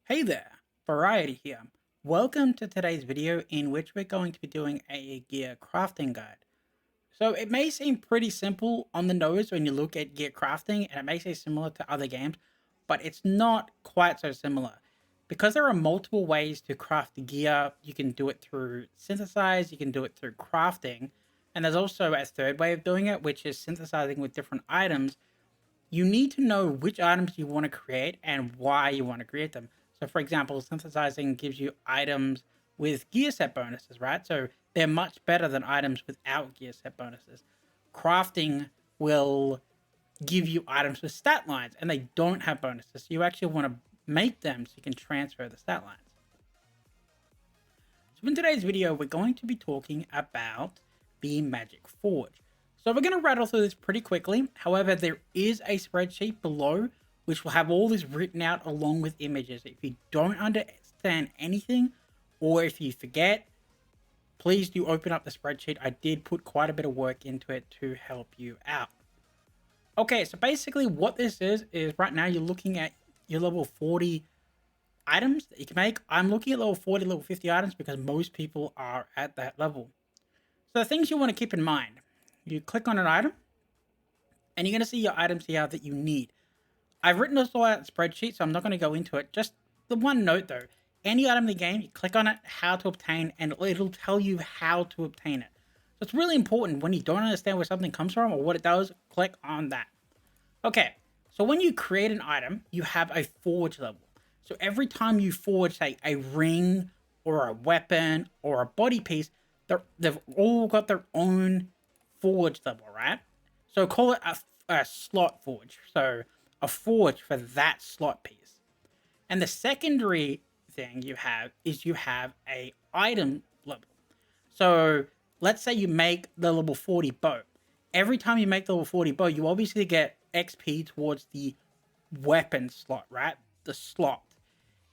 Hey there, Variety here. Welcome to today's video in which we're going to be doing a gear crafting guide. So it may seem pretty simple on the nose when you look at gear crafting and it may seem similar to other games, but it's not quite so similar. Because there are multiple ways to craft the gear, you can do it through synthesize, you can do it through crafting, and there's also a third way of doing it, which is synthesizing with different items. You need to know which items you want to create and why you want to create them. So, for example, synthesizing gives you items with gear set bonuses, right? So they're much better than items without gear set bonuses. Crafting will give you items with stat lines and they don't have bonuses. So you actually want to make them so you can transfer the stat lines. So in today's video, we're going to be talking about the Magic Forge. So we're going to rattle through this pretty quickly. However, there is a spreadsheet below which will have all this written out along with images. If you don't understand anything or if you forget, please do open up the spreadsheet. I did put quite a bit of work into it to help you out. Okay, so basically what this is right now you're looking at your level 40 items that you can make. I'm looking at level 40, level 50 items because most people are at that level. So the things you want to keep in mind, you click on an item and you're going to see your items here that you need. I've written this all out in a spreadsheet, so I'm not going to go into it. Just the one note though, any item in the game, you click on it, how to obtain, and it'll tell you how to obtain it. So it's really important when you don't understand where something comes from or what it does, click on that. Okay, so when you create an item, you have a forge level. So every time you forge, say, a ring or a weapon or a body piece, they've all got their own forge level, right? So call it a slot forge. So a forge for that slot piece. And the secondary thing you have is you have a item level. So let's say you make the level 40 bow. Every time you make the level 40 bow, you obviously get XP towards the weapon slot, right? The slot.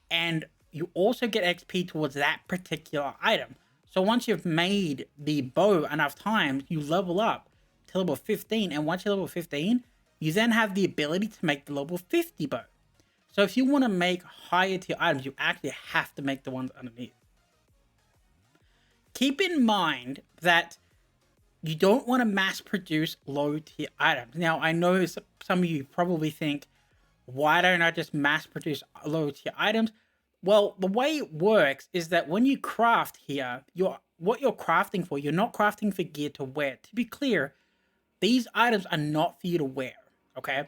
And you also get XP towards that particular item. So once you've made the bow enough times, you level up to level 15. And once you're level 15, you then have the ability to make the level 50 bow. So if you want to make higher tier items, you actually have to make the ones underneath. Keep in mind that you don't want to mass produce low tier items. Now, I know some of you probably think, why don't I just mass produce low tier items? Well, the way it works is that when you craft here, what you're crafting for, you're not crafting for gear to wear. To be clear, these items are not for you to wear, okay?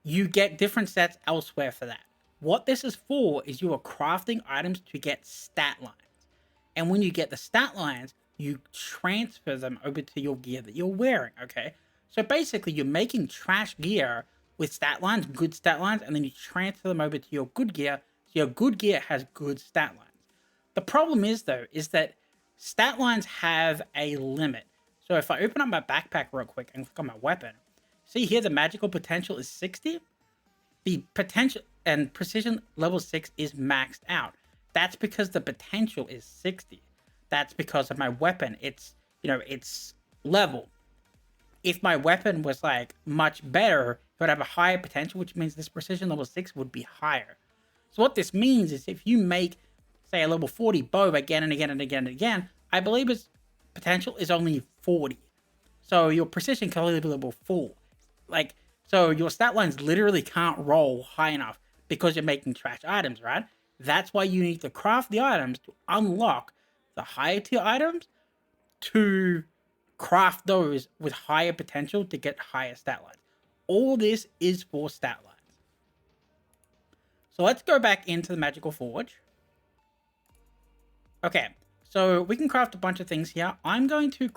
You get different sets elsewhere for that. What this is for is you are crafting items to get stat lines. And when you get the stat lines, you transfer them over to your gear that you're wearing, okay? So basically, you're making trash gear with stat lines, good stat lines, and then you transfer them over to your good gear, so your good gear has good stat lines. The problem is, though, is that stat lines have a limit. So if I open up my backpack real quick and click on my weapon, see here the magical potential is 60. The potential and precision level 6 is maxed out. That's because the potential is 60. That's because of my weapon. It's level. If my weapon was like much better, it would have a higher potential, which means this precision level 6 would be higher. So what this means is if you make, say, a level 40 bow again and again and again and again, I believe its potential is only 40. So your precision can only be level 4. So your stat lines literally can't roll high enough because you're making trash items, right? That's why you need to craft the items to unlock the higher tier items to craft those with higher potential to get higher stat lines. All this is for stat lines. So let's go back into the Magical Forge. Okay, so we can craft a bunch of things here. I'm going to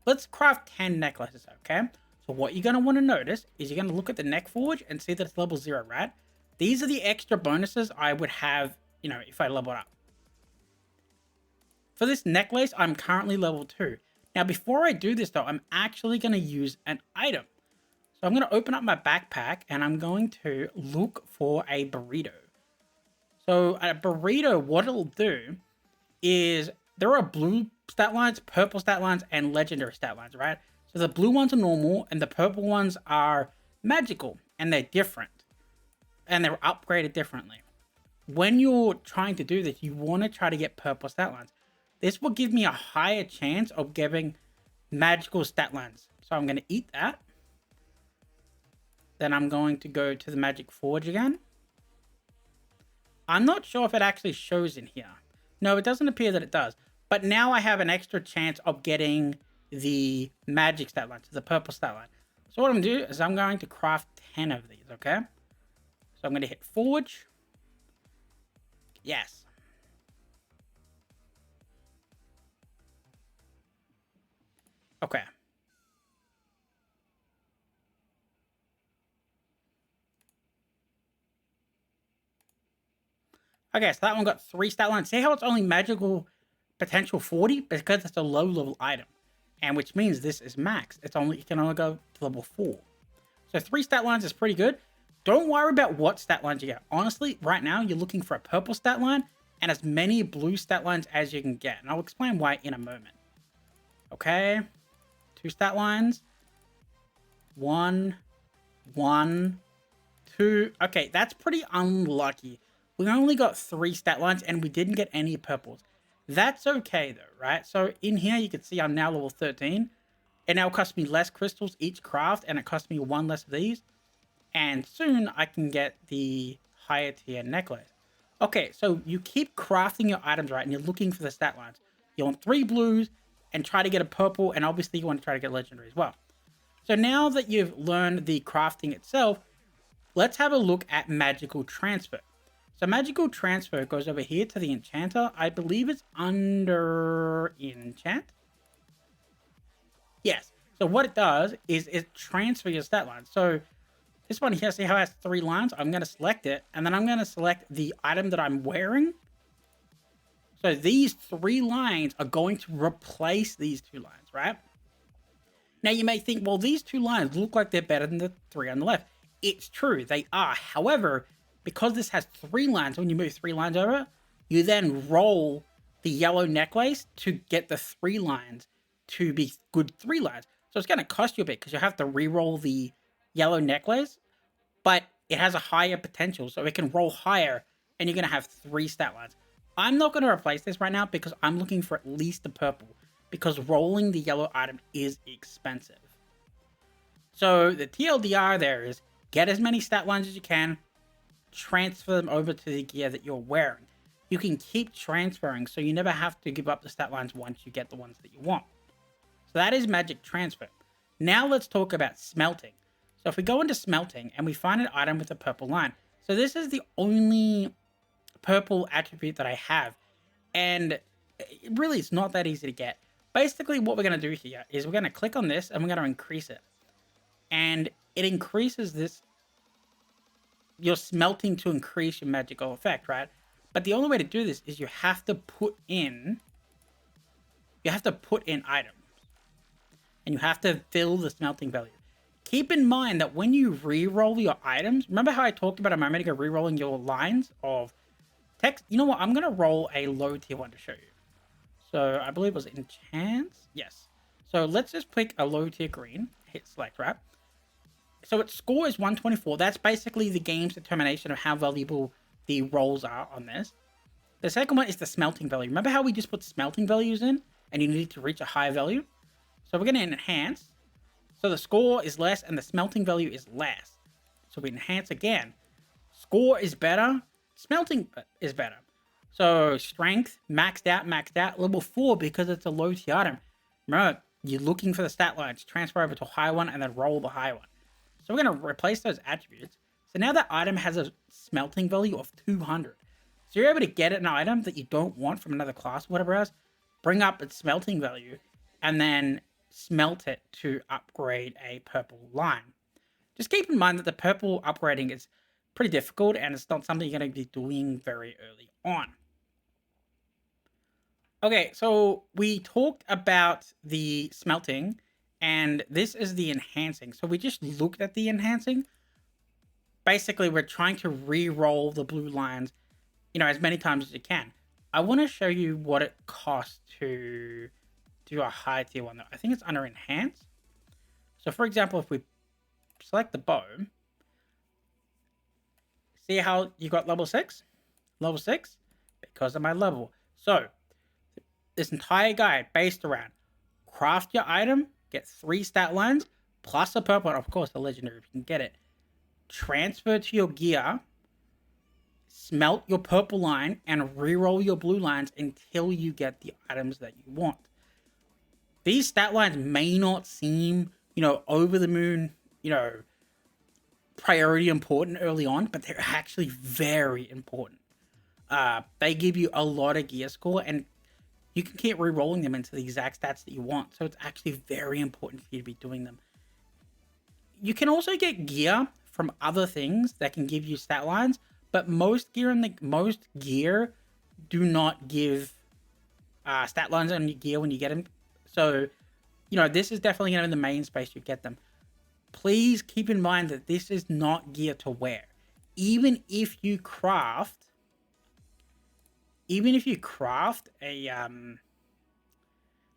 let's craft 10 necklaces, okay? So what you're going to want to notice is you're going to look at the neck forge and see that it's level 0, right? These are the extra bonuses I would have, if I leveled up. For this necklace, I'm currently level 2. Now, before I do this, though, I'm actually going to use an item. So I'm going to open up my backpack and I'm going to look for a burrito. So a burrito, what it'll do is there are blue stat lines, purple stat lines, and legendary stat lines, right? So the blue ones are normal and the purple ones are magical and they're different. and they're upgraded differently. When you're trying to do this, you want to try to get purple stat lines. This will give me a higher chance of getting magical stat lines. So I'm going to eat that. Then I'm going to go to the Magic Forge again. I'm not sure if it actually shows in here. No, it doesn't appear that it does. But now I have an extra chance of getting the magic stat line, the purple stat line. So what I'm going to do is I'm going to craft 10 of these, okay? So I'm going to hit Forge. Yes. Okay. Okay, so that one got 3 stat lines. See how it's only magical potential 40? Because it's a low level item. And which means this is max. It can only go to level 4. So 3 stat lines is pretty good. Don't worry about what stat lines you get. Honestly, right now you're looking for a purple stat line and as many blue stat lines as you can get. And I'll explain why in a moment. Okay. 2 stat lines. 1, 1, 2. Okay, that's pretty unlucky. We only got 3 stat lines and we didn't get any purples. That's okay though, right? So in here you can see I'm now level 13. It now costs me less crystals each craft and it costs me 1 less of these. And soon I can get the higher tier necklace. Okay, so you keep crafting your items right and you're looking for the stat lines. You want 3 blues and try to get a purple, and obviously you want to try to get legendary as well. So now that you've learned the crafting itself, let's have a look at magical transfer. So magical transfer goes over here to the enchanter. I believe it's under enchant. Yes. So what it does is it transfers your stat lines. So this one here, see how it has 3 lines? I'm going to select it, and then I'm going to select the item that I'm wearing. So these 3 lines are going to replace these 2 lines, right? Now you may think, well, these 2 lines look like they're better than the 3 on the left. It's true, they are. However, because this has 3 lines, when you move 3 lines over, you then roll the yellow necklace to get the 3 lines to be good 3 lines. So it's going to cost you a bit because you have to re-roll the yellow necklace, but it has a higher potential, so it can roll higher, and you're going to have 3 stat lines. I'm not going to replace this right now because I'm looking for at least the purple, because rolling the yellow item is expensive. So the TLDR there is get as many stat lines as you can, transfer them over to the gear that you're wearing. You can keep transferring, so you never have to give up the stat lines once you get the ones that you want. So that is magic transfer. Now let's talk about smelting. So if we go into smelting and we find an item with a purple line. So this is the only purple attribute that I have. And really, it's not that easy to get. Basically, what we're going to do here is we're going to click on this and we're going to increase it. And it increases this. You're smelting to increase your magical effect, right? But the only way to do this is you have to put in items. And you have to fill the smelting value. Keep in mind that when you re-roll your items, remember how I talked about a moment ago re-rolling your lines of text? You know what? I'm going to roll a low tier one to show you. So I believe it was enchants. Yes. So let's just pick a low tier green, hit select, right? So its score is 124. That's basically the game's determination of how valuable the rolls are on this. The second one is the smelting value. Remember how we just put smelting values in and you need to reach a higher value? So we're going to enhance. So the score is less and the smelting value is less. So we enhance again. Score is better. Smelting is better. So strength, maxed out. Level 4 because it's a low tier item. Remember, you're looking for the stat lines. Transfer over to a high one and then roll the high one. So we're going to replace those attributes. So now that item has a smelting value of 200. So you're able to get an item that you don't want from another class or whatever else, bring up its smelting value, and then smelt it to upgrade a purple line. Just keep in mind that the purple upgrading is pretty difficult and it's not something you're going to be doing very early on. Okay, so we talked about the smelting and this is the enhancing. So we just looked at the enhancing. Basically, we're trying to re-roll the blue lines, as many times as you can. I want to show you what it costs to do a high tier one though. I think it's under enhance. So for example, if we select the bow, See how you got level 6? Level 6? Because of my level. So, this entire guide based around craft your item, get 3 stat lines, plus a purple, and of course, the legendary if you can get it. Transfer to your gear, smelt your purple line, and reroll your blue lines until you get the items that you want. These stat lines may not seem, over the moon, priority important early on, but they're actually very important. They give you a lot of gear score, and you can keep re-rolling them into the exact stats that you want. So it's actually very important for you to be doing them. You can also get gear from other things that can give you stat lines, but most gear do not give stat lines on your gear when you get them. So, this is definitely going to be the main space you get them. Please keep in mind that this is not gear to wear. Even if you craft a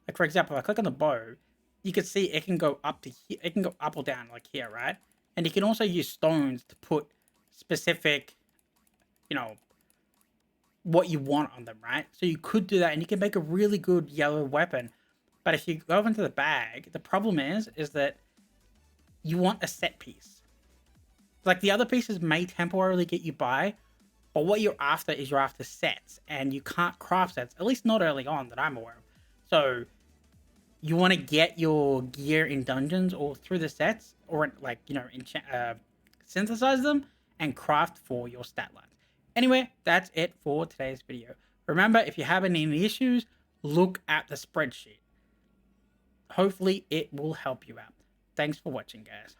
like, for example, I click on the bow, you can see it can go up to here, it can go up or down like here, right? And you can also use stones to put specific, what you want on them, right? So you could do that, and you can make a really good yellow weapon. But if you go into the bag, the problem is that you want a set piece. Like, the other pieces may temporarily get you by, but what you're after sets, and you can't craft sets, at least not early on that I'm aware of. So you want to get your gear in dungeons or through the sets, or like, synthesize them and craft for your stat lines. Anyway, that's it for today's video. Remember, if you have any issues, look at the spreadsheet. Hopefully it will help you out. Thanks for watching, guys.